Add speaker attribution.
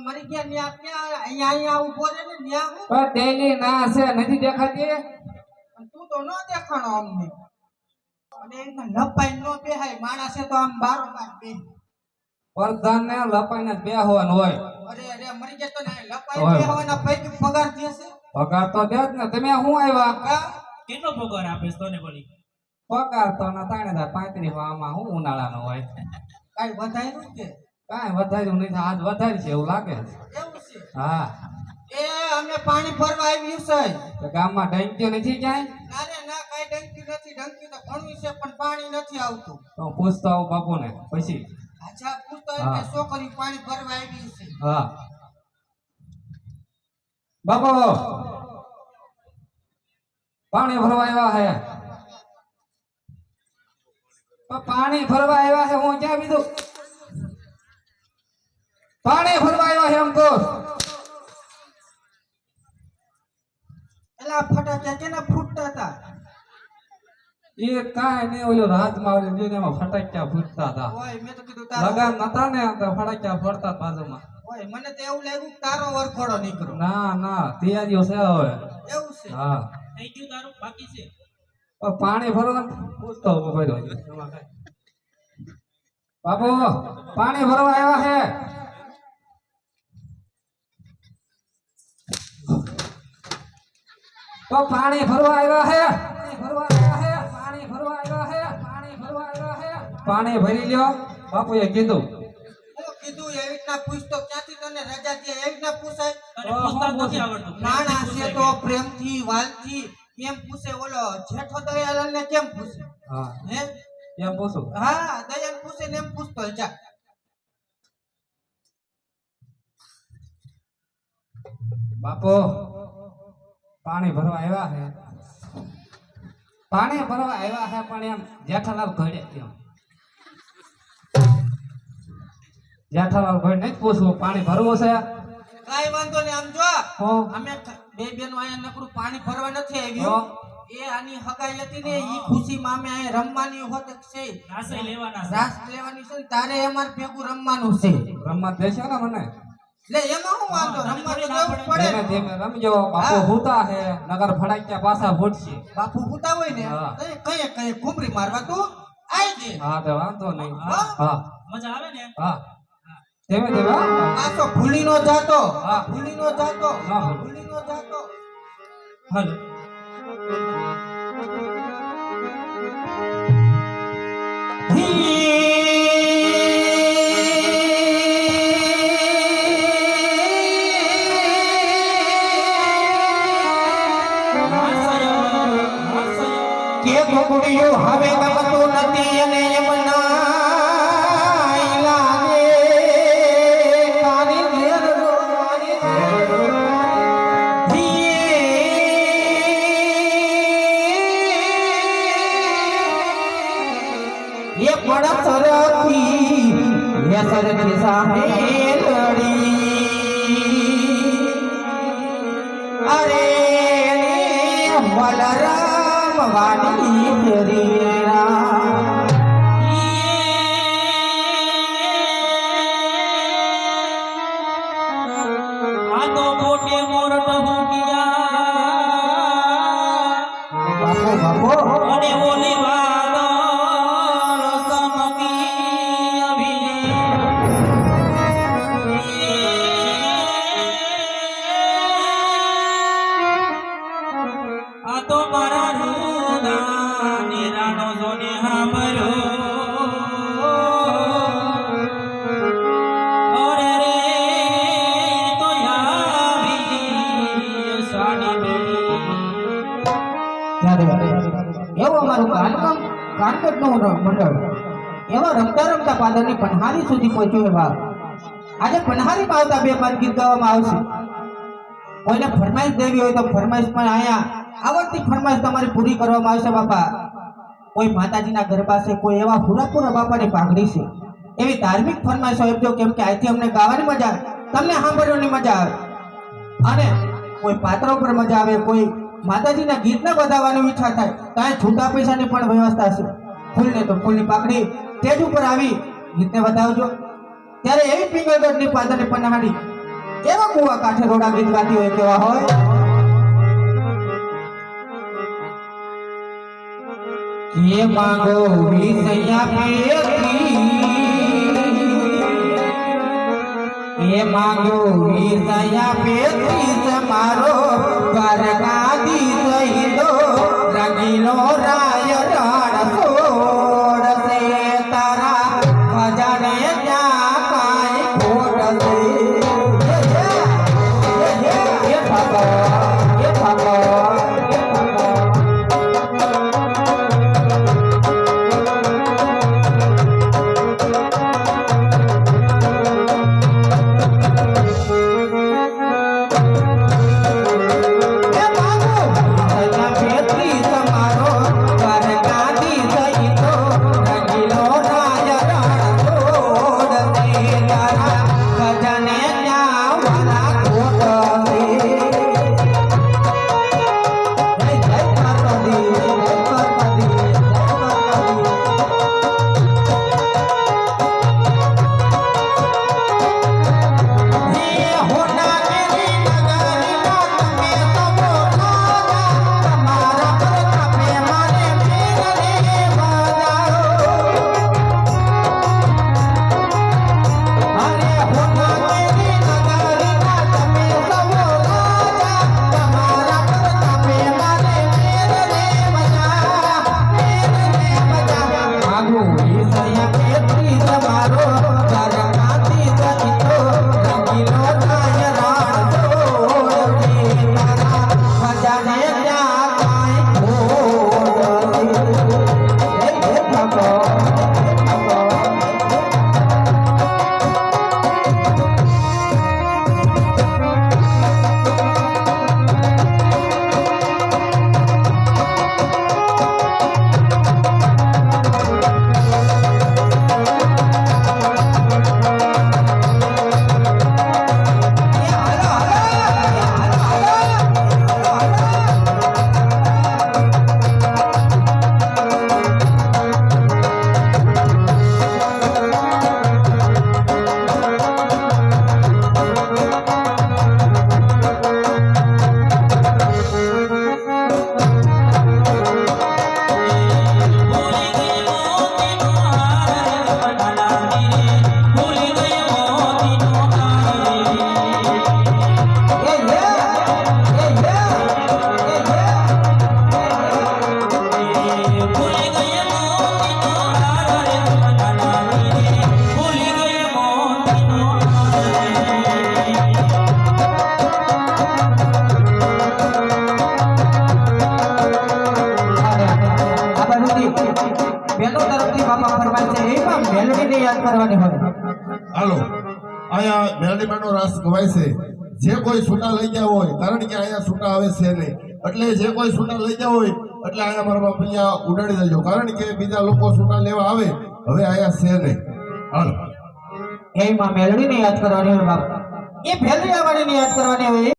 Speaker 1: મરી ગયા ન્યા ક્યાં અહીંયા ઉભો રહે ને ન્યા હું
Speaker 2: પણ તેની ના છે નથી દેખાતી
Speaker 1: તું તો ન દેખાણો અમને અને એને લપાઈ નો બેહાય માણસે તો આમ બારોબાર બે
Speaker 2: પ્રધાન ને લપાઈને બેહવાનું હોય
Speaker 1: અરે મરી ગયા તો ને લપાઈ બેહવાના પૈકી પગાર દેશે
Speaker 2: પગાર તો દે જ ને તમે શું આવ્યા
Speaker 3: કેટલો પગાર આપીશ તને બોલી
Speaker 2: પગાર તો ના 3035 આમાં હું ઉનાળાનો હોય
Speaker 1: કાઈ વધાર્યું કે
Speaker 2: કાંઈ વધાર્યું નથી આજ વધારી છે એવું લાગે
Speaker 1: એવું છે
Speaker 2: હા
Speaker 1: એ અમે પાણી ભરવા આવ્યું છે
Speaker 2: તો ગામમાં ડંક્યો નથી ક્યાંય
Speaker 1: ના રે ના કાઈ ડંકી નથી ડંકી તો ઘણું છે પણ પાણી નથી આવતું
Speaker 2: તો પૂછતો આવું બાપુને પછી
Speaker 1: અચ્છા પૂછતો હોય કે છોકરી પાણી ભરવા આવી છે
Speaker 2: હા બાપુ પાણી ભરવા આવ્યા હે પાણી ભરવા આવ્યા છે હું ક્યાં બીજું પાણી ભરવા આવ્યા છે એમ તો
Speaker 1: એલા ફટાક્યા કેના ફૂટતા હતા
Speaker 2: એ કાંઈ નહીં ઓલો રાજમાં ઓલી દુનિયામાં ફટાક્યા ફૂટતા હતા
Speaker 1: ઓય મેં તો કીધું તારો
Speaker 2: લગાન નતા ને તો ફટાક્યા ફોડતા બાજુમાં
Speaker 1: ઓય મને તો એવું લાગ્યું કે તારો વરઘોડો નીકળ્યો
Speaker 2: ના ના તૈયારીઓ છે હવે
Speaker 1: એવું છે
Speaker 2: હા
Speaker 3: થઈ ગયું તારું બાકી છે
Speaker 2: પાણી ભરવા પૂછતો ઉભો બાપુ પાણી ભરવા આવ્યા છે તો પાણી ભરવા આવ્યા છે પાણી ભરવા આવ્યા છે પાણી ભરવા આવ્યા છે પાણી ભરી લ્યો બાપુએ કીધું
Speaker 1: હું કીધું એવી રીતના પૂછતો ક્યાંથી તને રજા દે એવી રીતના પૂછાય
Speaker 3: તને પૂછતા નથી આવડતું
Speaker 1: માણસ છે તો પ્રેમથી વાલથી કેમ પૂછે ઓલો જેઠો દયાલાલ ને કેમ પૂછે
Speaker 2: હા
Speaker 1: હે
Speaker 2: એમ પૂછું
Speaker 1: હા દયાલ પૂછે ને એમ પૂછતો જા
Speaker 2: બાપુ પાણી ભરવા આવ્યા છે પાણી ભરવા આવ્યા છે પણ એમ જેઠાલાલ ઘડે કેમ જેઠાલાલ ઘડે નહીં પૂછવું પાણી ભરવું છે
Speaker 1: કાઈ વાંધો નહીં આમ જો
Speaker 2: હો
Speaker 1: અમે બે બેનો અહીંયા નકરું પાણી ભરવા નથી આવ્યું એ આની હગાઈ હતી ને ઈ ખુશીમાં અમે અહીંયા રમવાની હોત છે
Speaker 3: રાસે લેવાના છે
Speaker 1: રાસ લેવાની છે ને તારે અમાર ભેગું રમવાનું છે
Speaker 2: રમવા દેશો ને મને
Speaker 1: એટલે એમાં હું વાંધો રમવાનું તો એવું પડે
Speaker 2: ધીમે ધીમે રમજો બાપુ હુતા છે નગર ફડાક્યા પાછા ફૂટશે
Speaker 1: બાપુ હુતા હોય ને
Speaker 2: હા.
Speaker 1: તો કઈ કઈ ઘૂમરી મારવા તું આઈ દે
Speaker 2: હા તો વાંધો નહીં
Speaker 1: હા.
Speaker 2: હા
Speaker 3: મજા આવે ને
Speaker 2: હા ધીમે ધીમે
Speaker 1: આ તો ભૂલી નો જાતો
Speaker 2: હા.
Speaker 1: ભૂલી નો જાતો
Speaker 2: ના ભૂલું.
Speaker 1: ભૂલી નો જાતો
Speaker 3: હાલ
Speaker 1: કે ગોગડીઓ હવે ગમતું નથી અને એમના લાગે તારી ઘેર રોવાની એ પડ સરખી એ સરખી સામે લડી અરે બલરામ વાણી ફેરીરા
Speaker 3: આ તો મોટે મોરટ ભૂમિયા
Speaker 1: બાપો
Speaker 3: અને ઓલી વાદળ સમકી આવી આ તો મારા રૂના નિરાનો જોને હાંભળ્યો ઓરે રે તો આવી સાડી
Speaker 1: એવો અમારું કાનપટ નું મંડળ એવા રમતા રમતા પાદરની પન્હારી સુધી પહોંચ્યું એવા આજે પન્હારીમાં આવતા બે પાંચ ગીત ગાવામાં આવશે કોઈને ફરમાઈશ દેવી હોય તો ફરમાઈશ પણ અહીંયા આવડતી ફરમાઈશ તમારી પૂરી કરવામાં આવશે બાપા કોઈ માતાજીના ગરબા છે કોઈ એવા પૂરા બાપાની પાઘડી છે એવી ધાર્મિક ફરમાઈશ આપજો કેમ કે અહીંથી અમને ગાવાની મજા આવે તમને સાંભળવાની મજા આવે અને કોઈ પાત્રો પર મજા આવે કોઈ માતાજીના ગીતને વધાવવાની ઈચ્છા થાય ત્યાં છૂટા પૈસાની પણ વ્યવસ્થા છે ફૂલને તો ફૂલની પાકડી સ્ટેજ ઉપર આવી ગીતને વધાવજો ત્યારે એવી પિંગલગઢની પાદરની પન્હાડી કેવા કુવા કાંઠે રોડા ગીત ગાતી હોય કેવા હોય કે માંગો વિસૈયા પેતી એ માંગો વિસૈયા પેતી તમારો દ્વારકાધી જઈ દો રંગીલો રાય રણ છોડ સે તારા ખજાને ત્યાં કાંઈ ખોટ છે એ ઠાકોર મેલડીને યાદ કરવાની હોય
Speaker 4: હાલો અહીંયા મેલડીમાંનો રાસ ગવાય છે જે કોઈ છૂટા લઈ ગયા હોય કારણ કે અહીંયા છૂટા આવે છે નહીં એટલે જે કોઈ છૂટા લઈ ગયા હોય એટલે અહીંયા મારા બાપલિયા ઉડાડી દેજો કારણ કે બીજા લોકો છૂટા લેવા આવે હવે અહીંયા છે નહીં હાલો
Speaker 1: એમાં મેલડીને યાદ કરવાની હોય બાપ એ ભેલડીયા વાળીને યાદ કરવાની હોય